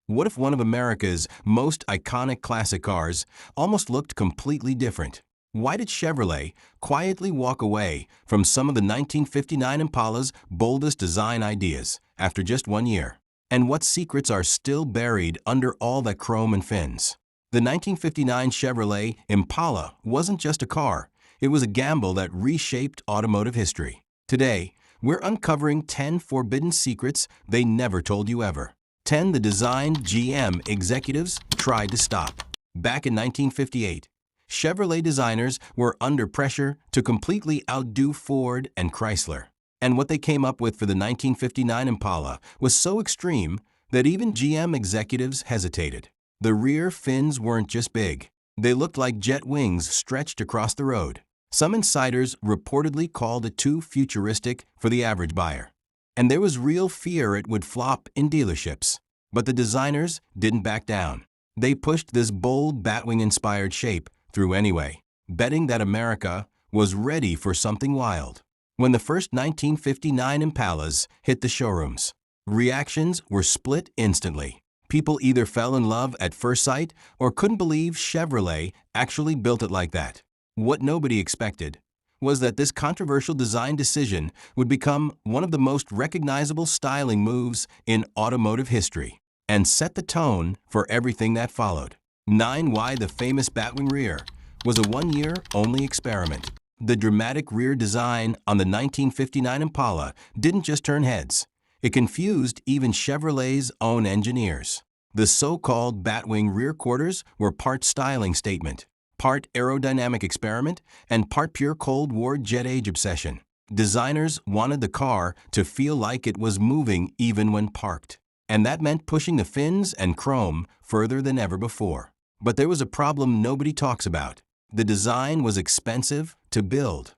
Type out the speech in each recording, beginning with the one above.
What if one of America's most iconic classic cars almost looked completely different? Why did Chevrolet quietly walk away from some of the 1959 Impala's boldest design ideas after just 1 year? And what secrets are still buried under all that chrome and fins? The 1959 Chevrolet Impala wasn't just a car, it was a gamble that reshaped automotive history. Today, we're uncovering 10 forbidden secrets they never told you ever. 10 the design GM executives tried to stop. Back in 1958, Chevrolet designers were under pressure to completely outdo Ford and Chrysler. And what they came up with for the 1959 Impala was so extreme that even GM executives hesitated. The rear fins weren't just big. They looked like jet wings stretched across the road. Some insiders reportedly called it too futuristic for the average buyer. And there was real fear it would flop in dealerships. But the designers didn't back down. They pushed this bold Batwing-inspired shape through anyway, betting that America was ready for something wild. When the first 1959 Impalas hit the showrooms, reactions were split instantly. People either fell in love at first sight or couldn't believe Chevrolet actually built it like that. What nobody expected was that this controversial design decision would become one of the most recognizable styling moves in automotive history and set the tone for everything that followed. 9. Why the famous Batwing rear was a one-year-only experiment. The dramatic rear design on the 1959 Impala didn't just turn heads. It confused even Chevrolet's own engineers. The so-called Batwing rear quarters were part styling statement, part aerodynamic experiment, and part pure Cold War jet age obsession. Designers wanted the car to feel like it was moving even when parked. And that meant pushing the fins and chrome further than ever before. But there was a problem nobody talks about. The design was expensive to build,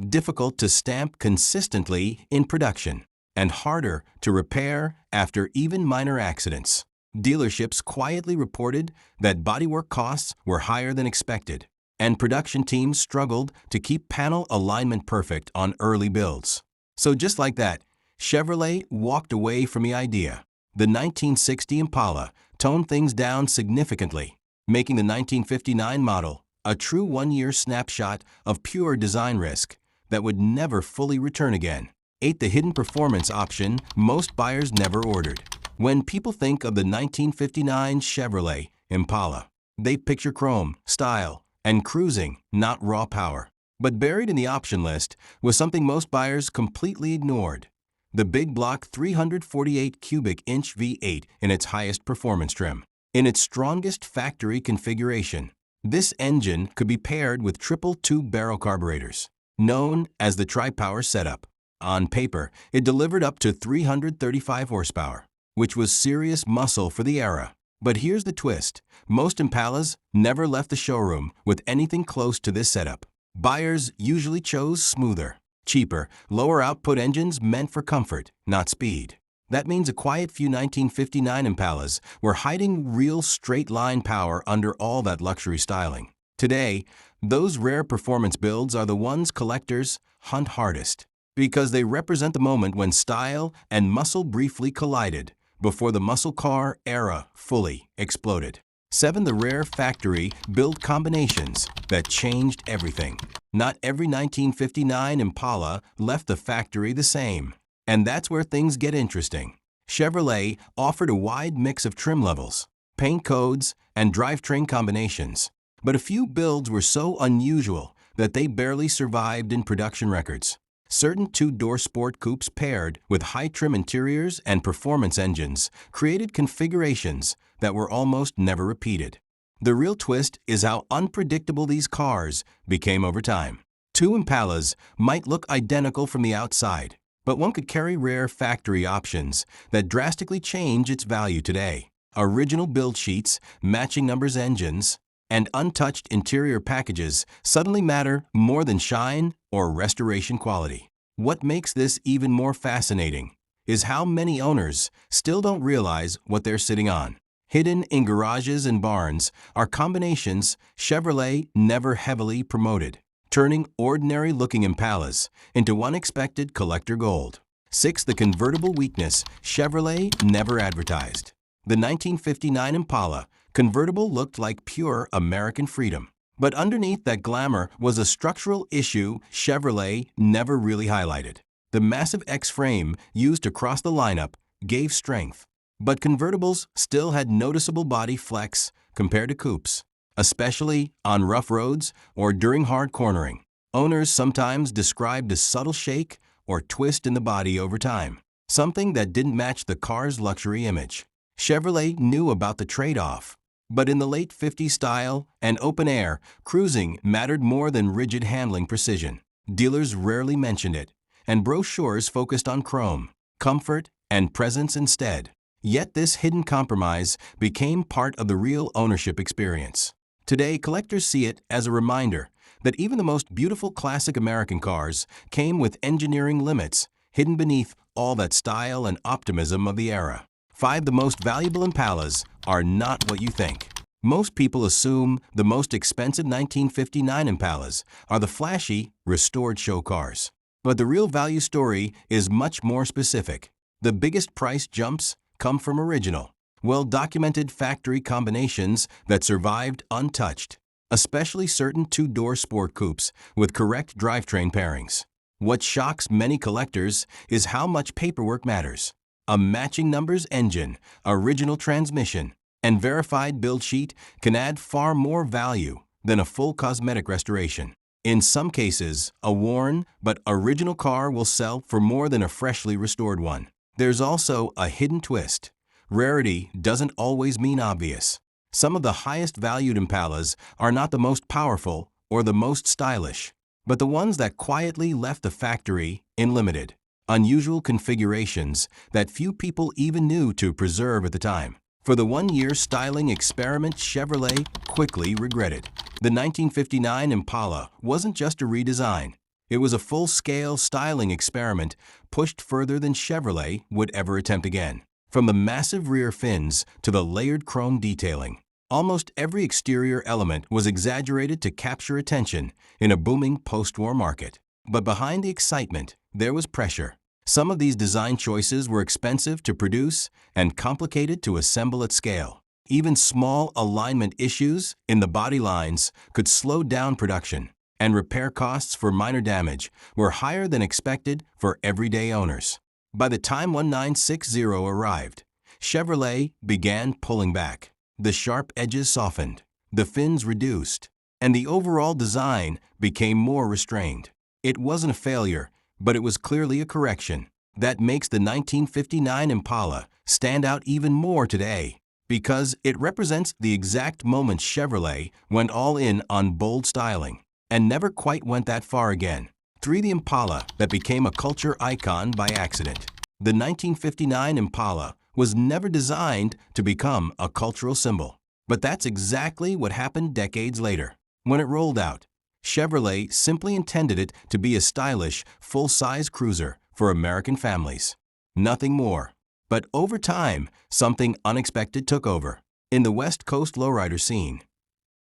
difficult to stamp consistently in production, and harder to repair after even minor accidents. Dealerships quietly reported that bodywork costs were higher than expected, and production teams struggled to keep panel alignment perfect on early builds. So just like that, Chevrolet walked away from the idea. The 1960 Impala toned things down significantly, making the 1959 model a true one-year snapshot of pure design risk that would never fully return again. 8. The hidden performance option most buyers never ordered. When people think of the 1959 Chevrolet Impala, they picture chrome, style, and cruising, not raw power. But buried in the option list was something most buyers completely ignored: the big block 348 cubic inch V8 in its highest performance trim. In its strongest factory configuration, this engine could be paired with triple two-barrel carburetors, known as the tri-power setup. On paper, it delivered up to 335 horsepower, which was serious muscle for the era. But here's the twist: most Impalas never left the showroom with anything close to this setup. Buyers usually chose smoother, cheaper, lower output engines meant for comfort, not speed. That means a quiet few 1959 Impalas were hiding real straight-line power under all that luxury styling. Today, those rare performance builds are the ones collectors hunt hardest, because they represent the moment when style and muscle briefly collided before the muscle car era fully exploded. 7. The rare factory-built combinations that changed everything. Not every 1959 Impala left the factory the same. And that's where things get interesting. Chevrolet offered a wide mix of trim levels, paint codes, and drivetrain combinations. But a few builds were so unusual that they barely survived in production records. Certain two-door sport coupes paired with high-trim interiors and performance engines created configurations that were almost never repeated. The real twist is how unpredictable these cars became over time. Two Impalas might look identical from the outside, but one could carry rare factory options that drastically change its value today. Original build sheets, matching numbers engines, and untouched interior packages suddenly matter more than shine or restoration quality. What makes this even more fascinating is how many owners still don't realize what they're sitting on. Hidden in garages and barns are combinations Chevrolet never heavily promoted, turning ordinary-looking Impalas into unexpected collector gold. 6. The convertible weakness Chevrolet never advertised. The 1959 Impala convertible looked like pure American freedom. But underneath that glamour was a structural issue Chevrolet never really highlighted. The massive X-frame used across the lineup gave strength, but convertibles still had noticeable body flex compared to coupes, especially on rough roads or during hard cornering. Owners sometimes described a subtle shake or twist in the body over time, something that didn't match the car's luxury image. Chevrolet knew about the trade-off, but in the late 50s style and open air, cruising mattered more than rigid handling precision. Dealers rarely mentioned it, and brochures focused on chrome, comfort, and presence instead. Yet this hidden compromise became part of the real ownership experience. Today, collectors see it as a reminder that even the most beautiful classic American cars came with engineering limits hidden beneath all that style and optimism of the era. 5 The most valuable Impalas are not what you think. Most people assume the most expensive 1959 Impalas are the flashy, restored show cars. But the real value story is much more specific. The biggest price jumps come from original, well-documented factory combinations that survived untouched, especially certain two-door sport coupes with correct drivetrain pairings. What shocks many collectors is how much paperwork matters. A matching numbers engine, original transmission, and verified build sheet can add far more value than a full cosmetic restoration. In some cases, a worn but original car will sell for more than a freshly restored one. There's also a hidden twist. Rarity doesn't always mean obvious. Some of the highest valued Impalas are not the most powerful or the most stylish, but the ones that quietly left the factory in limited, unusual configurations that few people even knew to preserve at the time. For the one-year styling experiment Chevrolet quickly regretted. The 1959 Impala wasn't just a redesign. It was a full-scale styling experiment pushed further than Chevrolet would ever attempt again. From the massive rear fins to the layered chrome detailing, almost every exterior element was exaggerated to capture attention in a booming post-war market. But behind the excitement, there was pressure. Some of these design choices were expensive to produce and complicated to assemble at scale. Even small alignment issues in the body lines could slow down production, and repair costs for minor damage were higher than expected for everyday owners. By the time 1960 arrived, Chevrolet began pulling back. The sharp edges softened, the fins reduced, and the overall design became more restrained. It wasn't a failure, but it was clearly a correction. That makes the 1959 Impala stand out even more today, because it represents the exact moment Chevrolet went all in on bold styling and never quite went that far again. 3 The Impala that became a culture icon by accident. The 1959 Impala was never designed to become a cultural symbol, but that's exactly what happened decades later. When it rolled out, Chevrolet simply intended it to be a stylish, full-size cruiser for American families. Nothing more. But over time, something unexpected took over. In the West Coast lowrider scene,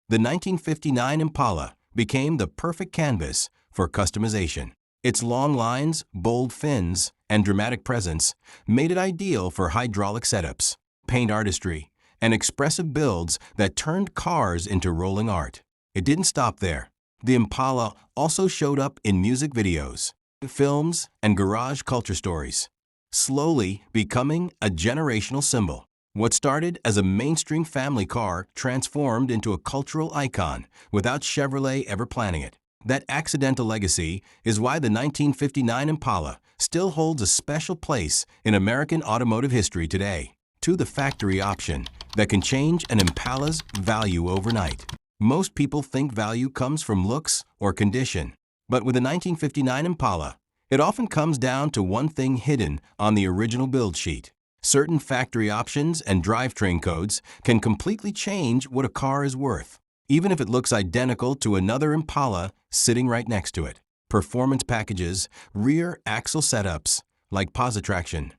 the 1959 Impala became the perfect canvas for customization. Its long lines, bold fins, and dramatic presence made it ideal for hydraulic setups, paint artistry, and expressive builds that turned cars into rolling art. It didn't stop there. The Impala also showed up in music videos, films, and garage culture stories, slowly becoming a generational symbol. What started as a mainstream family car transformed into a cultural icon without Chevrolet ever planning it. That accidental legacy is why the 1959 Impala still holds a special place in American automotive history today. 2 The factory option that can change an Impala's value overnight. Most people think value comes from looks or condition, but with the 1959 Impala, it often comes down to one thing hidden on the original build sheet. Certain factory options and drivetrain codes can completely change what a car is worth, even if it looks identical to another Impala sitting right next to it. Performance packages, rear axle setups like positraction,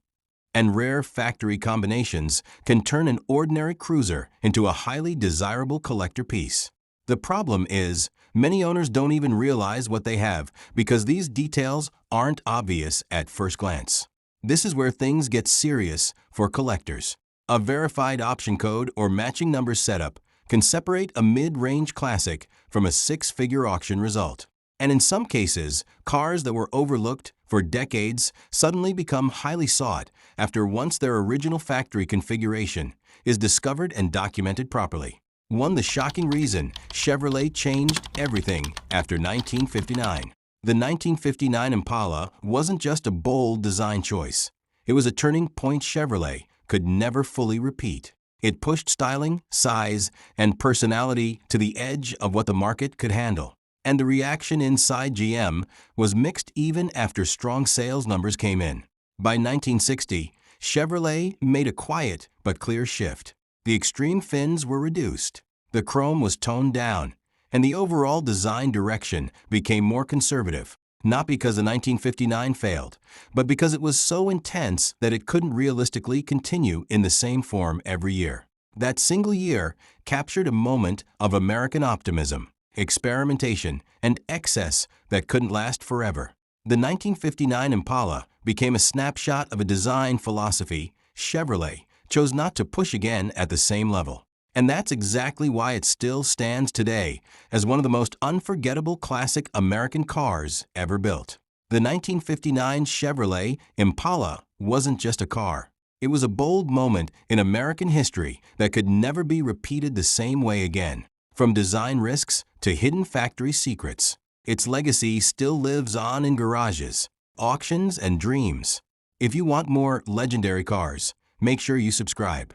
and rare factory combinations can turn an ordinary cruiser into a highly desirable collector piece. The problem is, many owners don't even realize what they have because these details aren't obvious at first glance. This is where things get serious for collectors. A verified option code or matching number setup can separate a mid-range classic from a six-figure auction result. And in some cases, cars that were overlooked for decades suddenly become highly sought after once their original factory configuration is discovered and documented properly. The shocking reason Chevrolet changed everything after 1959. The 1959 Impala wasn't just a bold design choice. It was a turning point Chevrolet could never fully repeat. It pushed styling, size, and personality to the edge of what the market could handle. And the reaction inside GM was mixed even after strong sales numbers came in. By 1960, Chevrolet made a quiet but clear shift. The extreme fins were reduced, the chrome was toned down, and the overall design direction became more conservative. Not because the 1959 failed, but because it was so intense that it couldn't realistically continue in the same form every year. That single year captured a moment of American optimism, experimentation, and excess that couldn't last forever. The 1959 Impala became a snapshot of a design philosophy Chevrolet chose not to push again at the same level. And that's exactly why it still stands today as one of the most unforgettable classic American cars ever built. The 1959 Chevrolet Impala wasn't just a car. It was a bold moment in American history that could never be repeated the same way again. From design risks to hidden factory secrets, its legacy still lives on in garages, auctions, and dreams. If you want more legendary cars, make sure you subscribe.